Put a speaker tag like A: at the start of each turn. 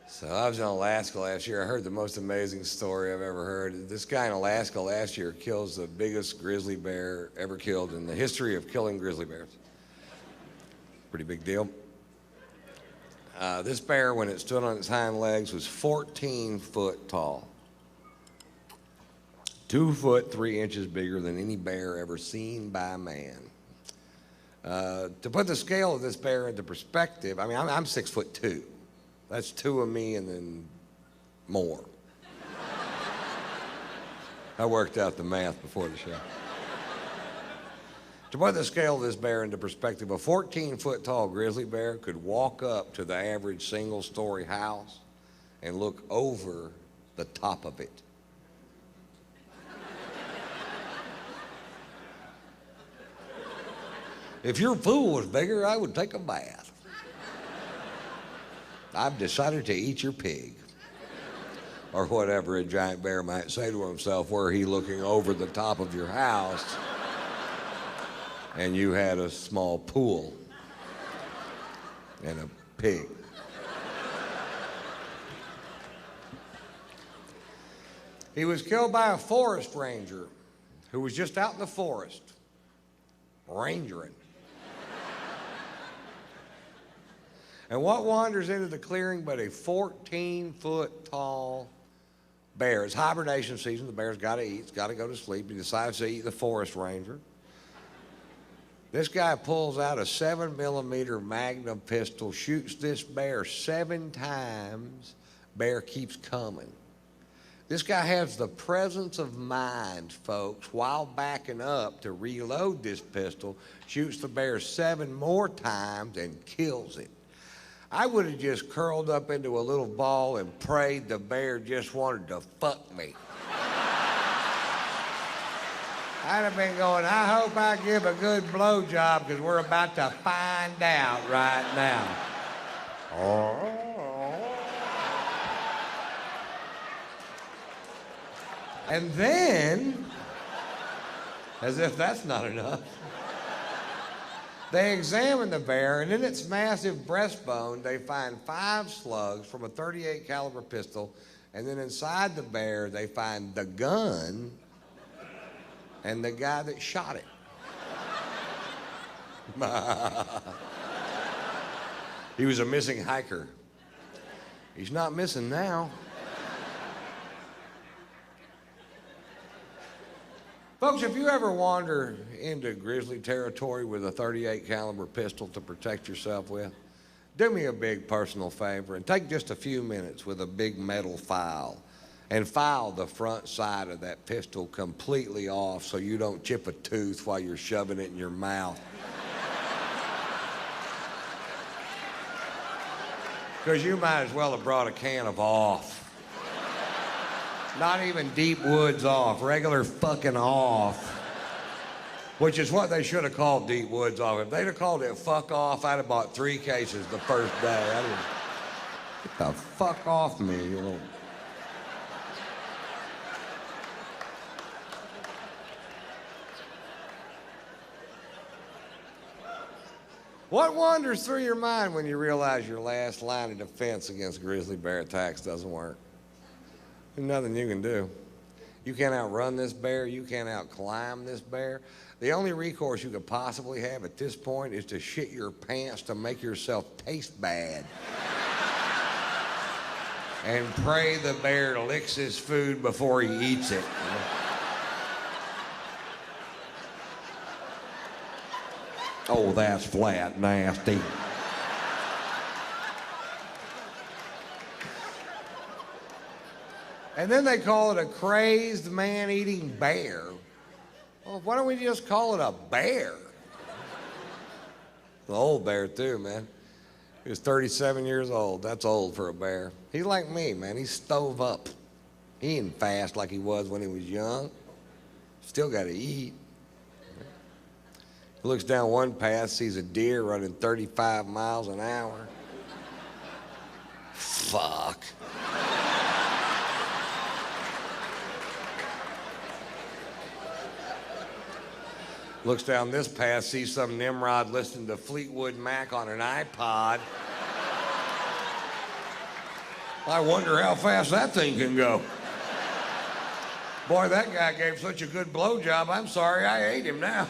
A: So I was in Alaska last year. I heard the most amazing story I've ever heard. This guy in Alaska last year kills the biggest grizzly bear ever killed in the history of killing grizzly bears. Pretty big deal. This bear, when it stood on its hind legs, was 14 foot tall. 2 foot 3 inches bigger than any bear ever seen by man. To put the scale of this bear into perspective, I mean, I'm 6'2". That's two of me and then more. I worked out the math before the show. To put the scale of this bear into perspective, a 14-foot tall grizzly bear could walk up to the average single-story house and look over the top of it. If your pool was bigger, I would take a bath. I've decided to eat your pig. Or whatever a giant bear might say to himself, were he looking over the top of your house and you had a small pool and a pig. He was killed by a forest ranger who was just out in the forest, rangering. And what wanders into the clearing but a 14-foot tall bear? It's hibernation season. The bear's got to eat. It's got to go to sleep. He decides to eat the forest ranger. This guy pulls out a 7mm Magnum pistol, shoots this bear 7 times. Bear keeps coming. This guy has the presence of mind, folks, while backing up to reload this pistol, shoots the bear 7 more times and kills it. I would have just curled up into a little ball and prayed the bear just wanted to fuck me. I'd have been going, I hope I give a good blowjob because we're about to find out right now. And then, as if that's not enough, they examine the bear, and in its massive breastbone, they find 5 slugs from a .38 caliber pistol, and then inside the bear, they find the gun and the guy that shot it. He was a missing hiker. He's not missing now. Folks, if you ever wander into grizzly territory with a .38 caliber pistol to protect yourself with, do me a big personal favor and take just a few minutes with a big metal file and file the front side of that pistol completely off so you don't chip a tooth while you're shoving it in your mouth. Because you might as well have brought a can of off. Not even deep woods off, regular fucking off. Which is what they should have called deep woods off. If they'd have called it fuck off, I'd have bought 3 cases the first day. Get the fuck off me, you little... What wanders through your mind when you realize your last line of defense against grizzly bear attacks doesn't work? There's nothing you can do. You can't outrun this bear. You can't outclimb this bear. The only recourse you could possibly have at this point is to shit your pants to make yourself taste bad. And pray the bear licks his food before he eats it. Oh, that's flat nasty. And then they call it a crazed man-eating bear. Well, why don't we just call it a bear? The old bear, too, man. He was 37 years old. That's old for a bear. He's like me, man. He's stove up. He ain't fast like he was when he was young. Still got to eat. He looks down one path, sees a deer running 35 miles an hour. Fuck. Looks down this path, sees some Nimrod listening to Fleetwood Mac on an iPod. I wonder how fast that thing can go. Boy, that guy gave such a good blowjob, I'm sorry I ate him now.